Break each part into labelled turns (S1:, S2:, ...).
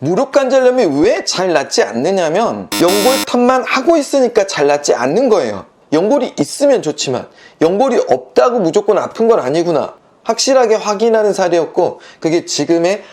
S1: 무릎 관절염이 왜 잘 낫지 않느냐면 연골탑만 하고 있으니까 잘 낫지 않는 거예요. 연골이 있으면 좋지만 연골이 없다고 무조건 아픈 건 아니구나 확실하게 확인하는 사례였고, 그게 지금의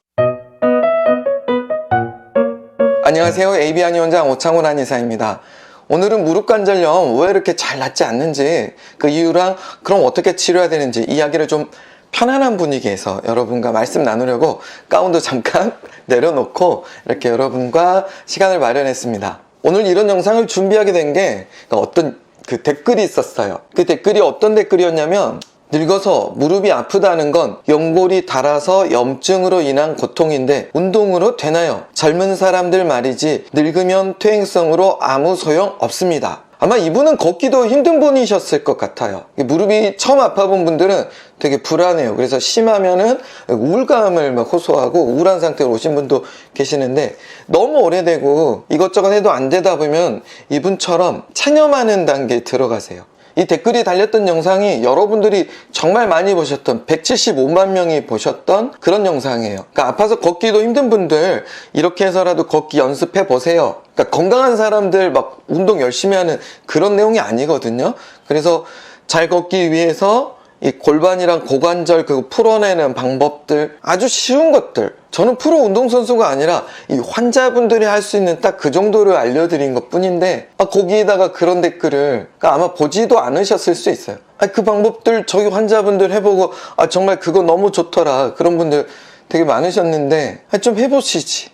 S1: 안녕하세요, AB 한의원장 오창훈 한의사입니다. 오늘은 무릎 관절염 왜 이렇게 잘 낫지 않는지, 그 이유랑 그럼 어떻게 치료해야 되는지 이야기를 좀 편안한 분위기에서 여러분과 말씀 나누려고 가운도 잠깐 내려놓고 이렇게 여러분과 시간을 마련했습니다. 오늘 이런 영상을 준비하게 된 게 어떤 그 댓글이 있었어요. 그 댓글이 어떤 댓글이었냐면, 늙어서 무릎이 아프다는 건 연골이 닳아서 염증으로 인한 고통인데 운동으로 되나요? 젊은 사람들 말이지 늙으면 퇴행성으로 아무 소용 없습니다. 아마 이분은 걷기도 힘든 분이셨을 것 같아요. 무릎이 처음 아파본 분들은 되게 불안해요. 그래서 심하면은 우울감을 막 호소하고 우울한 상태로 오신 분도 계시는데, 너무 오래되고 이것저것 해도 안 되다 보면 이분처럼 체념하는 단계에 들어가세요. 이 댓글이 달렸던 영상이 여러분들이 정말 많이 보셨던 175만 명이 보셨던 그런 영상이에요. 그러니까 아파서 걷기도 힘든 분들 이렇게 해서라도 걷기 연습해 보세요. 그러니까 건강한 사람들 막 운동 열심히 하는 그런 내용이 아니거든요. 그래서 잘 걷기 위해서 이 골반이랑 고관절 그거 풀어내는 방법들, 아주 쉬운 것들, 저는 프로 운동선수가 아니라 이 환자분들이 할 수 있는 딱 그 정도를 알려드린 것 뿐인데, 거기에다가 그런 댓글을 그러니까 아마 보지도 않으셨을 수 있어요. 그 방법들 저희 환자분들 해보고 정말 그거 너무 좋더라, 그런 분들 되게 많으셨는데, 좀 해보시지.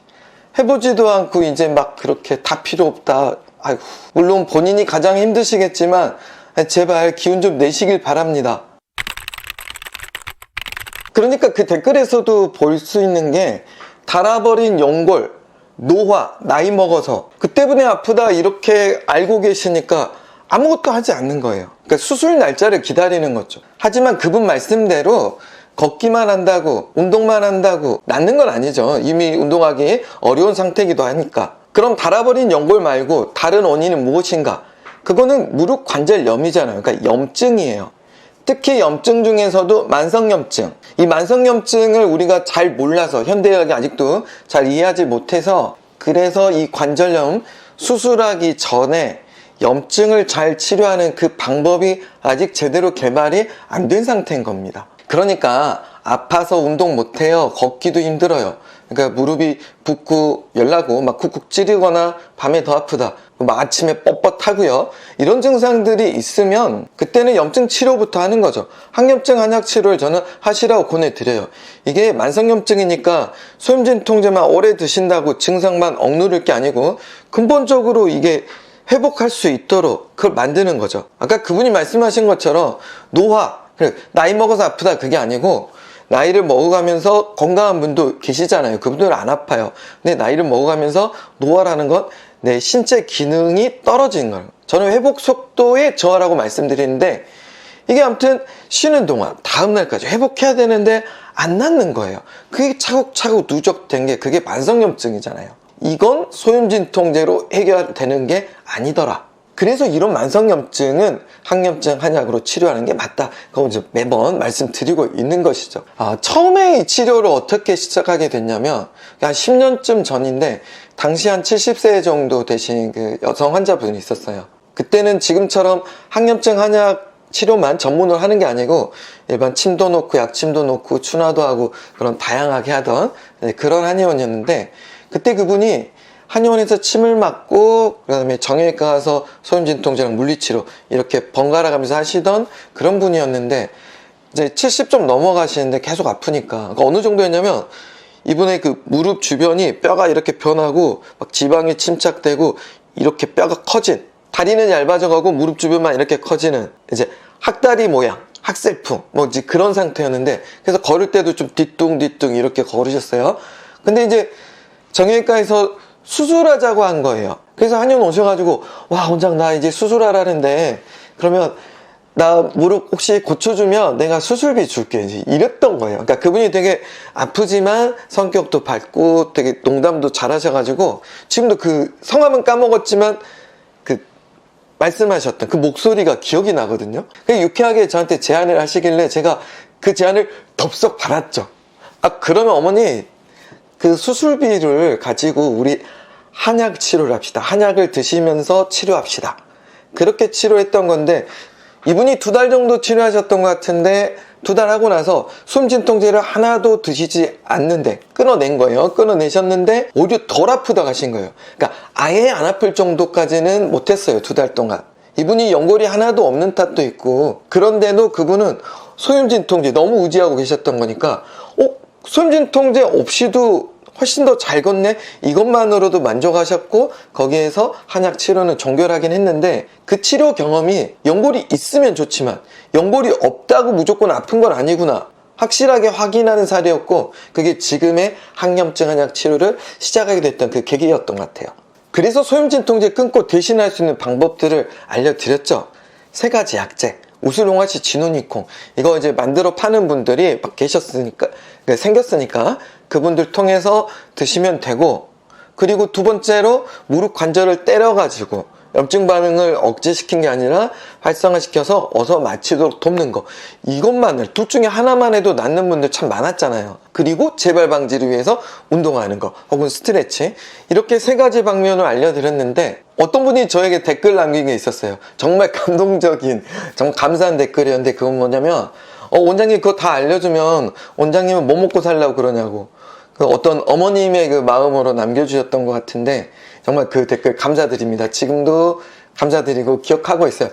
S1: 해보지도 않고 이제 막 그렇게 다 필요 없다. 아이고, 물론 본인이 가장 힘드시겠지만 제발 기운 좀 내시길 바랍니다. 그러니까 그 댓글에서도 볼 수 있는 게, 닳아버린 연골, 노화, 나이 먹어서 그 때문에 아프다 이렇게 알고 계시니까 아무것도 하지 않는 거예요. 그러니까 수술 날짜를 기다리는 거죠. 하지만 그분 말씀대로 걷기만 한다고, 운동만 한다고 낫는 건 아니죠. 이미 운동하기 어려운 상태이기도 하니까. 그럼 닳아버린 연골 말고 다른 원인은 무엇인가? 그거는 무릎 관절염이잖아요. 그러니까 염증이에요. 특히 염증 중에서도 만성염증, 이 만성염증을 우리가 잘 몰라서 현대의학이 아직도 잘 이해하지 못해서, 그래서 이 관절염 수술하기 전에 염증을 잘 치료하는 그 방법이 아직 제대로 개발이 안 된 상태인 겁니다. 그러니까 아파서 운동 못해요, 걷기도 힘들어요, 그러니까 무릎이 붓고 열나고 막 쿡쿡 찌르거나 밤에 더 아프다, 막 아침에 뻣뻣하고요, 이런 증상들이 있으면 그때는 염증 치료부터 하는 거죠. 항염증 한약 치료를 저는 하시라고 권해드려요. 이게 만성염증이니까 소염진통제만 오래 드신다고 증상만 억누를 게 아니고 근본적으로 이게 회복할 수 있도록 그걸 만드는 거죠. 아까 그분이 말씀하신 것처럼 노화, 나이 먹어서 아프다 그게 아니고, 나이를 먹어가면서 건강한 분도 계시잖아요. 그분들은 안 아파요. 근데 나이를 먹어가면서 노화라는 건 내 신체 기능이 떨어지는 거예요. 저는 회복 속도의 저하라고 말씀드리는데, 이게 아무튼 쉬는 동안 다음날까지 회복해야 되는데 안 낫는 거예요. 그게 차곡차곡 누적된 게 그게 만성염증이잖아요. 이건 소염진통제로 해결되는 게 아니더라. 그래서 이런 만성염증은 항염증 한약으로 치료하는 게 맞다. 그거 이제 매번 말씀드리고 있는 것이죠. 처음에 이 치료를 어떻게 시작하게 됐냐면, 한 10년쯤 전인데, 당시 한 70세 정도 되신 그 여성 환자분이 있었어요. 그때는 지금처럼 항염증 한약 치료만 전문으로 하는 게 아니고 일반 침도 놓고 약침도 놓고 추나도 하고 그런 다양하게 하던 그런 한의원이었는데, 그때 그분이 한의원에서 침을 맞고 그 다음에 정형외과 가서 소염진통제랑 물리치료 이렇게 번갈아 가면서 하시던 그런 분이었는데, 이제 70좀 넘어가시는데 계속 아프니까, 그러니까 어느 정도였냐면 이분의 그 무릎 주변이 뼈가 이렇게 변하고 막 지방이 침착되고 이렇게 뼈가 커진, 다리는 얇아져가고 무릎 주변만 이렇게 커지는 이제 학다리 모양, 학셀풍 뭐지 그런 상태였는데, 그래서 걸을 때도 좀 뒤뚱뒤뚱 이렇게 걸으셨어요. 근데 이제 정형외과에서 수술하자고 한 거예요. 그래서 한의원 오셔가지고, 와 원장 나 이제 수술하라는데 그러면 나 무릎 혹시 고쳐주면 내가 수술비 줄게, 이랬던 거예요. 그러니까 그분이 되게 아프지만 성격도 밝고 되게 농담도 잘하셔가지고, 지금도 그 성함은 까먹었지만 그 말씀하셨던 그 목소리가 기억이 나거든요. 유쾌하게 저한테 제안을 하시길래 제가 그 제안을 덥석 받았죠. 그러면 어머니 그 수술비를 가지고 우리 한약 치료를 합시다. 한약을 드시면서 치료합시다. 그렇게 치료했던 건데, 이분이 2달 정도 치료하셨던 것 같은데 2달 하고 나서 숨진통제를 하나도 드시지 않는데 끊어낸 거예요. 끊어내셨는데 오히려 덜 아프다 하신 거예요. 그러니까 아예 안 아플 정도까지는 못했어요. 2달 동안. 이분이 연골이 하나도 없는 탓도 있고, 그런데도 그분은 소염진통제 너무 의지하고 계셨던 거니까 소염진통제 없이도 훨씬 더 잘 걷네, 이것만으로도 만족하셨고, 거기에서 한약 치료는 종결하긴 했는데, 그 치료 경험이 연골이 있으면 좋지만 연골이 없다고 무조건 아픈 건 아니구나 확실하게 확인하는 사례였고, 그게 지금의 항염증 한약 치료를 시작하게 됐던 그 계기였던 것 같아요. 그래서 소염진통제 끊고 대신할 수 있는 방법들을 알려드렸죠. 3가지 약재, 우슬홍화씨, 진원이콩, 이거 이제 만들어 파는 분들이 막 계셨으니까, 생겼으니까 그분들 통해서 드시면 되고, 그리고 2번째로 무릎 관절을 때려가지고 염증 반응을 억제시킨 게 아니라 활성화시켜서 어서 마치도록 돕는 거, 이것만을, 둘 중에 하나만 해도 낫는 분들 참 많았잖아요. 그리고 재발 방지를 위해서 운동하는 거 혹은 스트레치, 이렇게 3가지 방면을 알려드렸는데, 어떤 분이 저에게 댓글 남긴 게 있었어요. 정말 감동적인, 정말 감사한 댓글이었는데, 그건 뭐냐면 원장님 그거 다 알려주면 원장님은 뭐 먹고 살라고 그러냐고, 그 어떤 어머님의 그 마음으로 남겨주셨던 것 같은데, 정말 그 댓글 감사드립니다. 지금도 감사드리고 기억하고 있어요.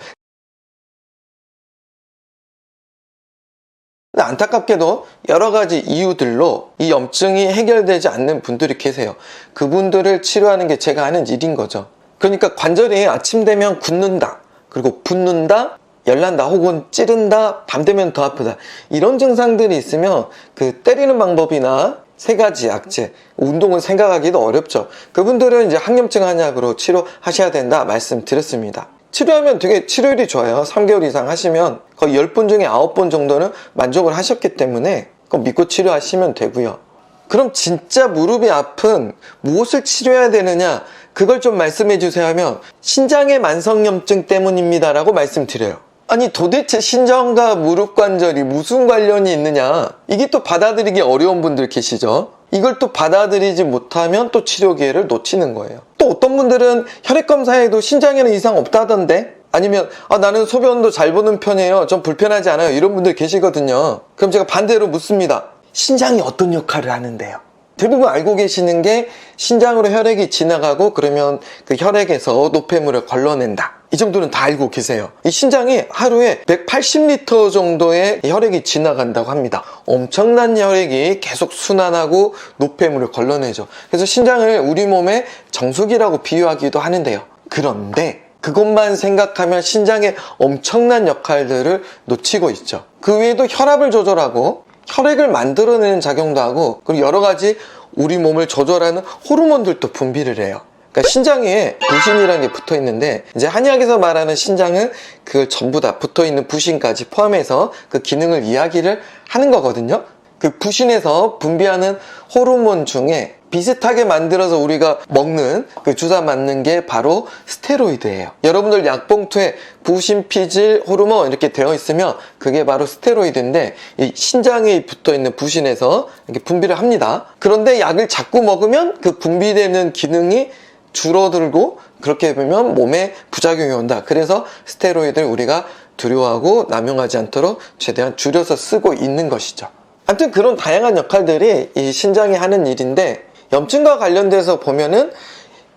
S1: 근데 안타깝게도 여러 가지 이유들로 이 염증이 해결되지 않는 분들이 계세요. 그분들을 치료하는 게 제가 하는 일인 거죠. 그러니까 관절이 아침 되면 굳는다, 그리고 붓는다, 열난다, 혹은 찌른다, 밤 되면 더 아프다, 이런 증상들이 있으면 그 때리는 방법이나 3가지 약재, 운동을 생각하기도 어렵죠. 그분들은 이제 항염증 한약으로 치료하셔야 된다 말씀드렸습니다. 치료하면 되게 치료율이 좋아요. 3개월 이상 하시면 거의 10분 중에 9번 정도는 만족을 하셨기 때문에 그거 믿고 치료하시면 되고요. 그럼 진짜 무릎이 아픈 무엇을 치료해야 되느냐, 그걸 좀 말씀해 주세요 하면 신장의 만성염증 때문입니다 라고 말씀드려요. 아니 도대체 신장과 무릎 관절이 무슨 관련이 있느냐, 이게 또 받아들이기 어려운 분들 계시죠. 이걸 또 받아들이지 못하면 또 치료 기회를 놓치는 거예요. 또 어떤 분들은 혈액검사에도 신장에는 이상 없다던데, 아니면 나는 소변도 잘 보는 편이에요, 좀 불편하지 않아요, 이런 분들 계시거든요. 그럼 제가 반대로 묻습니다. 신장이 어떤 역할을 하는데요? 대부분 알고 계시는 게 신장으로 혈액이 지나가고 그러면 그 혈액에서 노폐물을 걸러낸다, 이 정도는 다 알고 계세요. 이 신장이 하루에 180리터 정도의 혈액이 지나간다고 합니다. 엄청난 혈액이 계속 순환하고 노폐물을 걸러내죠. 그래서 신장을 우리 몸의 정수기라고 비유하기도 하는데요. 그런데 그것만 생각하면 신장의 엄청난 역할들을 놓치고 있죠. 그 외에도 혈압을 조절하고 혈액을 만들어내는 작용도 하고, 그리고 여러 가지 우리 몸을 조절하는 호르몬들도 분비를 해요. 그러니까 신장에 부신이라는 게 붙어 있는데, 이제 한의학에서 말하는 신장은 그걸 전부 다 붙어 있는 부신까지 포함해서 그 기능을 이야기를 하는 거거든요. 그 부신에서 분비하는 호르몬 중에 비슷하게 만들어서 우리가 먹는, 그 주사 맞는 게 바로 스테로이드예요. 여러분들 약봉투에 부신피질 호르몬 이렇게 되어 있으면 그게 바로 스테로이드인데, 이 신장에 붙어 있는 부신에서 이렇게 분비를 합니다. 그런데 약을 자꾸 먹으면 그 분비되는 기능이 줄어들고, 그렇게 보면 몸에 부작용이 온다. 그래서 스테로이드를 우리가 두려워하고 남용하지 않도록 최대한 줄여서 쓰고 있는 것이죠. 아무튼 그런 다양한 역할들이 이 신장이 하는 일인데, 염증과 관련돼서 보면은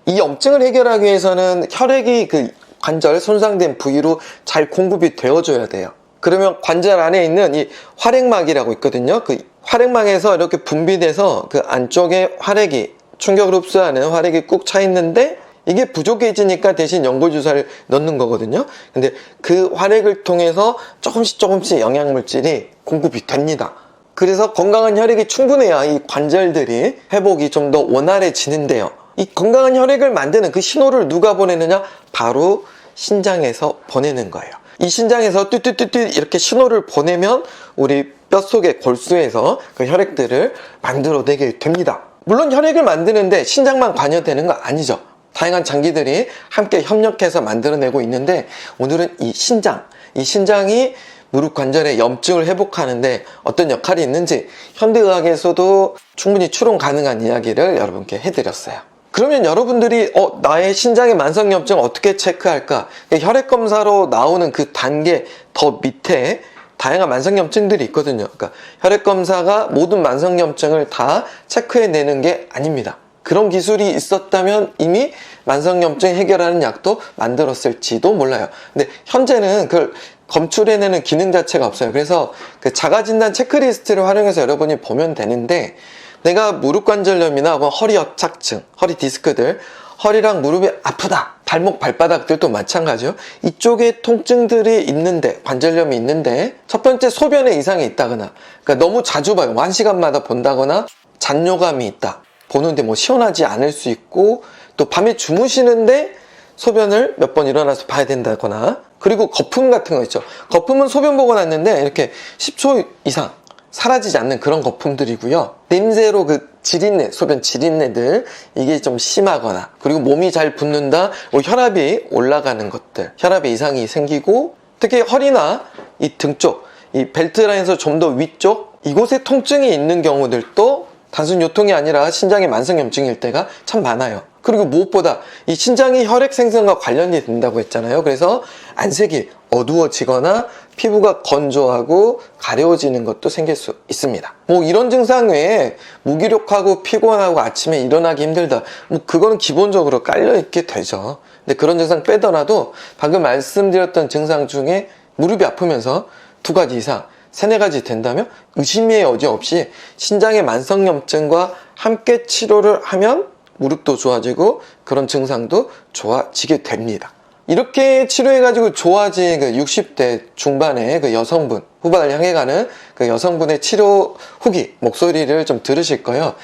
S1: 이 염증을 해결하기 위해서는 혈액이 그 관절 손상된 부위로 잘 공급이 되어줘야 돼요. 그러면 관절 안에 있는 이 활액막이라고 있거든요. 그 활액막에서 이렇게 분비돼서 그 안쪽에 활액이, 충격을 흡수하는 활액이 꾹 차 있는데, 이게 부족해지니까 대신 연골주사를 넣는 거거든요. 근데 그 활액을 통해서 조금씩 영양물질이 공급이 됩니다. 그래서 건강한 혈액이 충분해야 이 관절들이 회복이 좀 더 원활해지는데요. 이 건강한 혈액을 만드는 그 신호를 누가 보내느냐? 바로 신장에서 보내는 거예요. 이 신장에서 뚜뚜뚜뚜 이렇게 신호를 보내면 우리 뼛속의 골수에서 그 혈액들을 만들어내게 됩니다. 물론 혈액을 만드는데 신장만 관여되는 거 아니죠. 다양한 장기들이 함께 협력해서 만들어내고 있는데, 오늘은 이 신장이 무릎 관절의 염증을 회복하는데 어떤 역할이 있는지 현대의학에서도 충분히 추론 가능한 이야기를 여러분께 해드렸어요. 그러면 여러분들이 나의 신장의 만성염증 어떻게 체크할까? 혈액검사로 나오는 그 단계 더 밑에 다양한 만성염증들이 있거든요. 그러니까 혈액검사가 모든 만성염증을 다 체크해내는 게 아닙니다. 그런 기술이 있었다면 이미 만성염증 해결하는 약도 만들었을지도 몰라요. 근데 현재는 그걸 검출해내는 기능 자체가 없어요. 그래서 그 자가진단 체크리스트를 활용해서 여러분이 보면 되는데, 내가 무릎관절염이나 허리 협착증, 허리 디스크들, 허리랑 무릎이 아프다, 발목 발바닥들도 마찬가지요. 이쪽에 통증들이 있는데, 관절염이 있는데, 첫 번째 소변에 이상이 있다거나, 그러니까 너무 자주 봐요. 1시간마다 본다거나, 잔뇨감이 있다, 보는데 뭐 시원하지 않을 수 있고, 또 밤에 주무시는데 소변을 몇 번 일어나서 봐야 된다거나, 그리고 거품 같은 거 있죠. 거품은 소변 보고 났는데 이렇게 10초 이상 사라지지 않는 그런 거품들이고요. 냄새로 그 지린내, 소변 지린내들, 이게 좀 심하거나, 그리고 몸이 잘 붓는다, 혈압이 올라가는 것들, 혈압에 이상이 생기고, 특히 허리나 이 등 쪽, 이 벨트 라인에서 좀 더 위쪽, 이곳에 통증이 있는 경우들도 단순 요통이 아니라 신장의 만성염증일 때가 참 많아요. 그리고 무엇보다 이 신장이 혈액 생성과 관련이 된다고 했잖아요. 그래서 안색이 어두워지거나 피부가 건조하고 가려워지는 것도 생길 수 있습니다. 뭐 이런 증상 외에 무기력하고 피곤하고 아침에 일어나기 힘들다, 뭐 그거는 기본적으로 깔려있게 되죠. 근데 그런 증상 빼더라도 방금 말씀드렸던 증상 중에 무릎이 아프면서 2가지 이상, 3-4가지 된다면 의심의 여지 없이 신장의 만성염증과 함께 치료를 하면 무릎도 좋아지고 그런 증상도 좋아지게 됩니다. 이렇게 치료해가지고 좋아진 그 60대 중반의 그 여성분, 후반을 향해 가는 그 여성분의 치료 후기 목소리를 좀 들으실 거예요.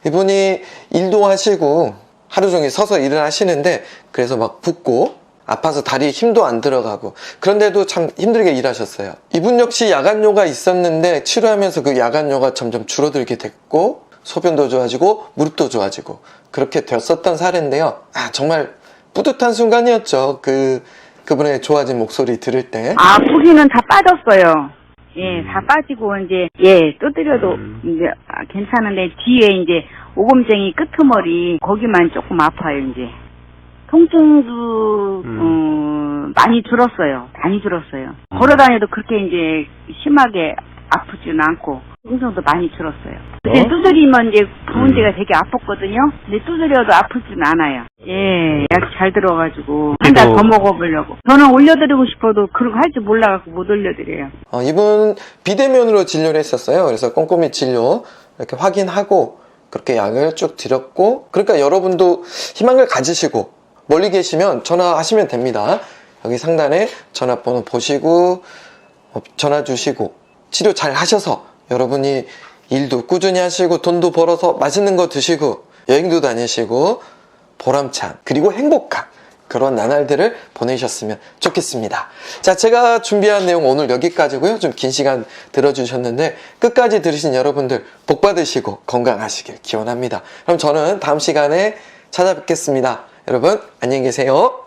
S1: 이분이 일도 하시고 하루 종일 서서 일을 하시는데, 그래서 막 붓고 아파서 다리에 힘도 안 들어가고, 그런데도 참 힘들게 일하셨어요. 이분 역시 야간요가 있었는데 치료하면서 그 야간요가 점점 줄어들게 됐고, 소변도 좋아지고 무릎도 좋아지고 그렇게 됐었던 사례인데요. 정말 뿌듯한 순간이었죠. 그분의 좋아진 목소리 들을 때.
S2: 아프기는 다 빠졌어요. 예, 다 빠지고 이제 두드려도 이제 괜찮은데 뒤에 이제 오금쟁이 끄트머리 거기만 조금 아파요. 이제 통증도 많이 줄었어요. 많이 줄었어요. 걸어다녀도 그렇게 이제 심하게 아프지는 않고 통증도 많이 줄었어요. 근데 두드리면 이제 부은 데가 되게 아팠거든요. 근데 두드려도 아프진 않아요. 예, 약 잘 들어가지고 한 달 더 먹어보려고. 저는 올려드리고 싶어도 그런 거 할 줄 몰라갖고 못 올려드려요.
S1: 이분 비대면으로 진료를 했었어요. 그래서 꼼꼼히 진료 이렇게 확인하고 그렇게 약을 쭉 드렸고, 그러니까 여러분도 희망을 가지시고 멀리 계시면 전화하시면 됩니다. 여기 상단에 전화번호 보시고 전화 주시고 치료 잘 하셔서 여러분이 일도 꾸준히 하시고 돈도 벌어서 맛있는 거 드시고 여행도 다니시고 보람찬 그리고 행복한 그런 나날들을 보내셨으면 좋겠습니다. 자, 제가 준비한 내용 오늘 여기까지고요. 좀 긴 시간 들어주셨는데 끝까지 들으신 여러분들 복 받으시고 건강하시길 기원합니다. 그럼 저는 다음 시간에 찾아뵙겠습니다. 여러분 안녕히 계세요.